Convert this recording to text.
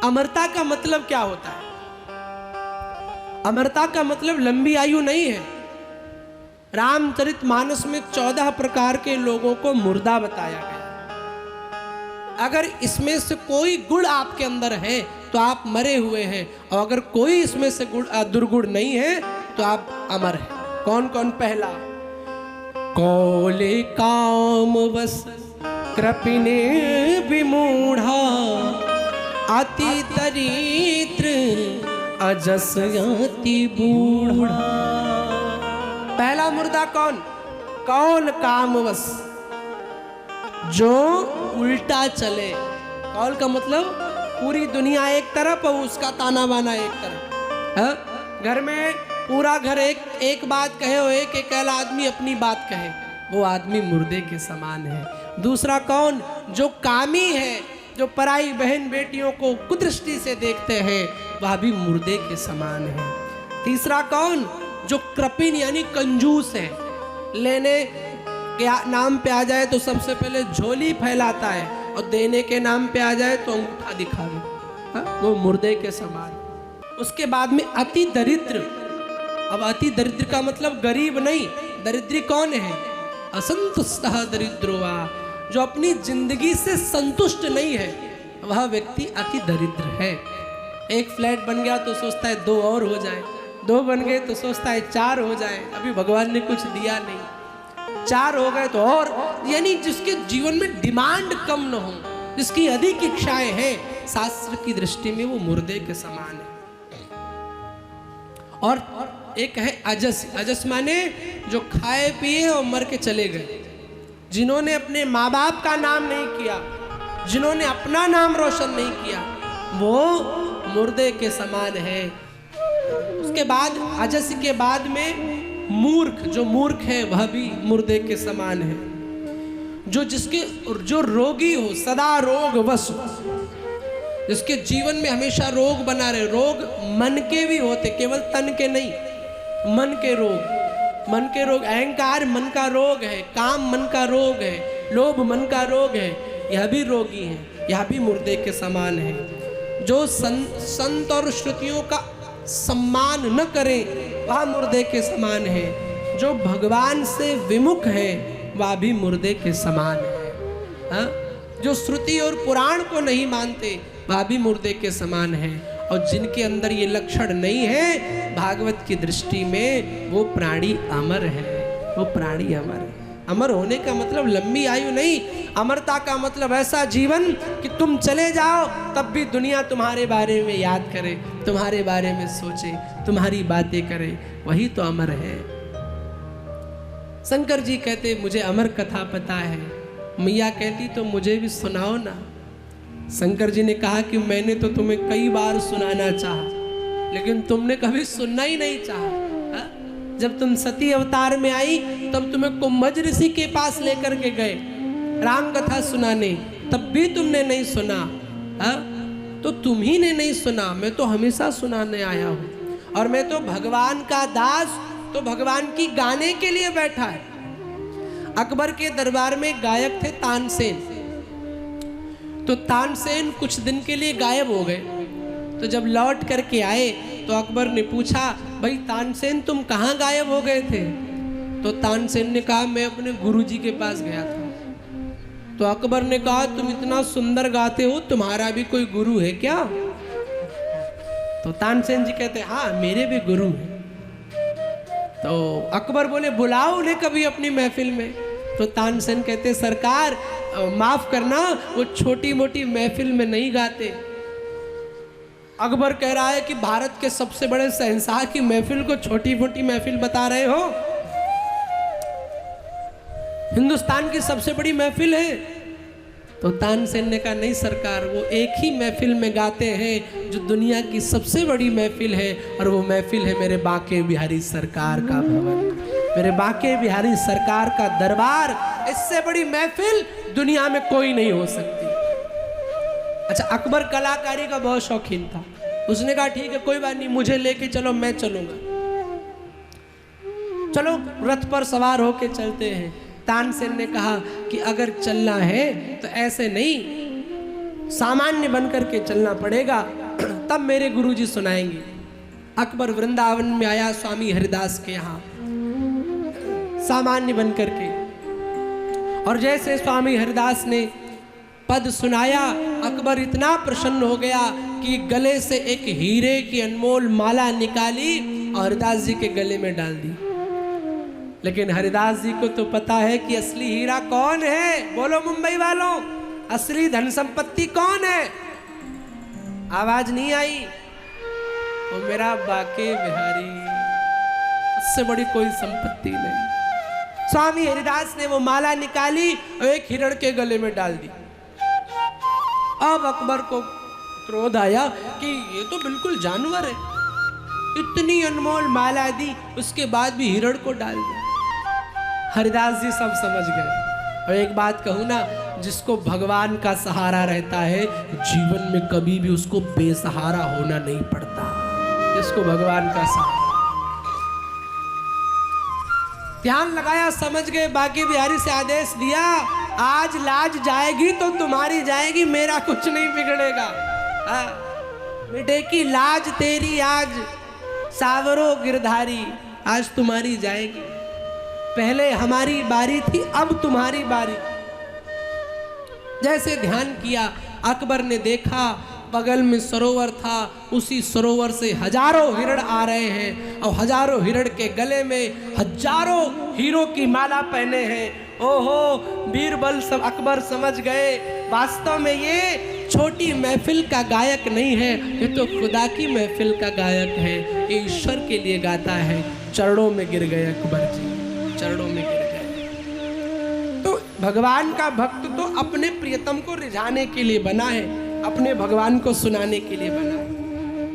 अमरता का मतलब क्या होता है? अमरता का मतलब लंबी आयु नहीं है। रामचरितमानस में 14 प्रकार के लोगों को मुर्दा बताया गया। अगर इसमें से कोई गुण आपके अंदर है तो आप मरे हुए हैं, और अगर कोई इसमें से दुर्गुण नहीं है तो आप अमर हैं। कौन कौन? पहला, कौले काम वस कृपिने विमूढ़ा, अति दरिद्र अजस अति बूढ़ा। पहला मुर्दा कौन? कौन कामवश, जो उल्टा चले। कौल का मतलब पूरी दुनिया एक तरफ और उसका ताना बाना एक तरफ। है? घर में पूरा घर एक बात कहे और एक अकेला आदमी अपनी बात कहे, वो आदमी मुर्दे के समान है। दूसरा कौन? जो कामी है, जो पराई बहन बेटियों को कुदृष्टि से देखते हैं, वह भी मुर्दे के समान है। तीसरा कौन? जो कृपिन यानी कंजूस है, लेने के नाम पे आ जाए तो सबसे पहले झोली फैलाता है, और देने के नाम पे आ जाए तो अंगूठा दिखावे, वो मुर्दे के समान। उसके बाद में अति दरिद्र। अब अति दरिद्र का मतलब गरीब नहीं, दरिद्री कौन है? असंतुष्ट दरिद्रोवा, जो अपनी जिंदगी से संतुष्ट नहीं है, वह व्यक्ति अति दरिद्र है। एक फ्लैट बन गया तो सोचता है 2 और हो जाए, 2 बन गए तो सोचता है 4 हो जाए, अभी भगवान ने कुछ दिया नहीं, 4 हो गए तो और, यानी जिसके जीवन में डिमांड कम न हो, जिसकी अधिक इच्छाएं हैं, शास्त्र की दृष्टि में वो मुर्दे के समान है। और एक है अजस। अजस माने जो खाए पिए और मर के चले गए, जिन्होंने अपने माँ बाप का नाम नहीं किया, जिन्होंने अपना नाम रोशन नहीं किया, वो मुर्दे के समान है। उसके बाद अजस के बाद में मूर्ख, जो मूर्ख है वह भी मुर्दे के समान है। जो रोगी हो, सदा रोग वश, जिसके जीवन में हमेशा रोग बना रहे। रोग मन के भी होते, केवल तन के नहीं, मन के रोग। मन के रोग, अहंकार मन का रोग है, काम मन का रोग है, लोभ मन का रोग है, यह भी रोगी है, यह भी मुर्दे के समान है। जो संत और श्रुतियों का सम्मान न करे वह मुर्दे के समान है। जो भगवान से विमुख है वह भी मुर्दे के समान है। हा? जो श्रुति और पुराण को नहीं मानते वह भी मुर्दे के समान है। और जिनके अंदर ये लक्षण नहीं है, भागवत की दृष्टि में वो प्राणी अमर है, वो प्राणी अमर है। अमर होने का मतलब लंबी आयु नहीं, अमरता का मतलब ऐसा जीवन कि तुम चले जाओ तब भी दुनिया तुम्हारे बारे में याद करे, तुम्हारे बारे में सोचे, तुम्हारी बातें करे, वही तो अमर है। शंकर जी कहते मुझे अमर कथा पता है। मैया कहती तो मुझे भी सुनाओ ना। शंकर जी ने कहा कि मैंने तो तुम्हें कई बार सुनाना चाहा, लेकिन तुमने कभी सुनना ही नहीं चाहा। जब तुम सती अवतार में आई तब तुम्हें कुंभज ऋषि के पास लेकर के गए राम कथा सुनाने, तब भी तुमने नहीं सुना। तो तुम्ही ने नहीं सुना, मैं तो हमेशा सुनाने आया हूँ। और मैं तो भगवान का दास, तो भगवान की गाने के लिए बैठा है। अकबर के दरबार में गायक थे तानसेन, तो तानसेन कुछ दिन के लिए गायब हो गए। तो जब लौट करके आए तो अकबर ने पूछा, भाई तानसेन तुम कहाँ गायब हो गए थे? तो तानसेन ने कहा मैं अपने गुरुजी के पास गया था। तो अकबर ने कहा तुम इतना सुंदर गाते हो, तुम्हारा भी कोई गुरु है क्या? तो तानसेन जी कहते हाँ मेरे भी गुरु हैं। तो अकबर बोले बुलाओ उन्हें कभी अपनी महफिल में। तो तानसेन कहते सरकार माफ करना, वो छोटी मोटी महफिल में नहीं गाते। अकबर कह रहा है कि भारत के सबसे बड़े शहंशाह की महफिल को छोटी मोटी महफिल बता रहे हो? हिंदुस्तान की सबसे बड़ी महफिल है। तो तानसेन ने कहा नहीं सरकार, वो एक ही महफिल में गाते हैं जो दुनिया की सबसे बड़ी महफिल है, और वो महफिल है मेरे बांके बिहारी सरकार का भवन, मेरे बांके बिहारी सरकार का दरबार। इससे बड़ी महफिल दुनिया में कोई नहीं हो सकती। अच्छा, अकबर कलाकारी का बहुत शौकीन था। उसने कहा ठीक है कोई बात नहीं, मुझे लेके चलो, मैं चलूंगा। चलो रथ पर सवार होके चलते हैं। तानसेन ने कहा कि अगर चलना है तो ऐसे नहीं, सामान्य बनकर के चलना पड़ेगा, तब मेरे गुरुजी सुनाएंगे। अकबर वृंदावन में आया स्वामी हरिदास के यहाँ सामान्य बनकर के, और जैसे स्वामी हरिदास ने पद सुनाया, अकबर इतना प्रसन्न हो गया कि गले से एक हीरे की अनमोल माला निकाली और हरिदास जी के गले में डाल दी। लेकिन हरिदास जी को तो पता है कि असली हीरा कौन है। बोलो मुंबई वालों, असली धन संपत्ति कौन है? आवाज नहीं आई। वो मेरा बाके बिहारी, उससे बड़ी कोई संपत्ति नहीं। स्वामी हरिदास ने वो माला निकाली और एक हिरण के गले में डाल दी। अब अकबर को क्रोध आया कि ये तो बिल्कुल जानवर है, इतनी अनमोल माला दी, उसके बाद भी हिरण को डाल दिया। हरिदास जी सब समझ गए। और एक बात कहूँ ना, जिसको भगवान का सहारा रहता है, जीवन में कभी भी उसको बेसहारा होना नहीं पड़ता। जिसको भगवान का सहारा, ध्यान लगाया, समझ गए। बाकी बिहारी से आदेश दिया, आज लाज जाएगी तो तुम्हारी जाएगी, मेरा कुछ नहीं बिगड़ेगा। बेटे की लाज तेरी आज, सावरो गिरधारी, आज तुम्हारी जाएगी। पहले हमारी बारी थी, अब तुम्हारी बारी। जैसे ध्यान किया, अकबर ने देखा बगल में सरोवर था, उसी सरोवर से हजारों हिरण आ रहे हैं और हजारों हिरण के गले में हजारों हीरों की माला पहने हैं। ओहो, बीरबल सब अकबर समझ गए, वास्तव में ये छोटी महफिल का गायक नहीं है, ये तो खुदा की महफिल का गायक है, ये ईश्वर के लिए गाता है। चरणों में गिर गए अकबर जी, चरणों में गिर गए। तो भगवान का भक्त तो अपने प्रियतम को रिझाने के लिए बना है, अपने भगवान को सुनाने के लिए बना है।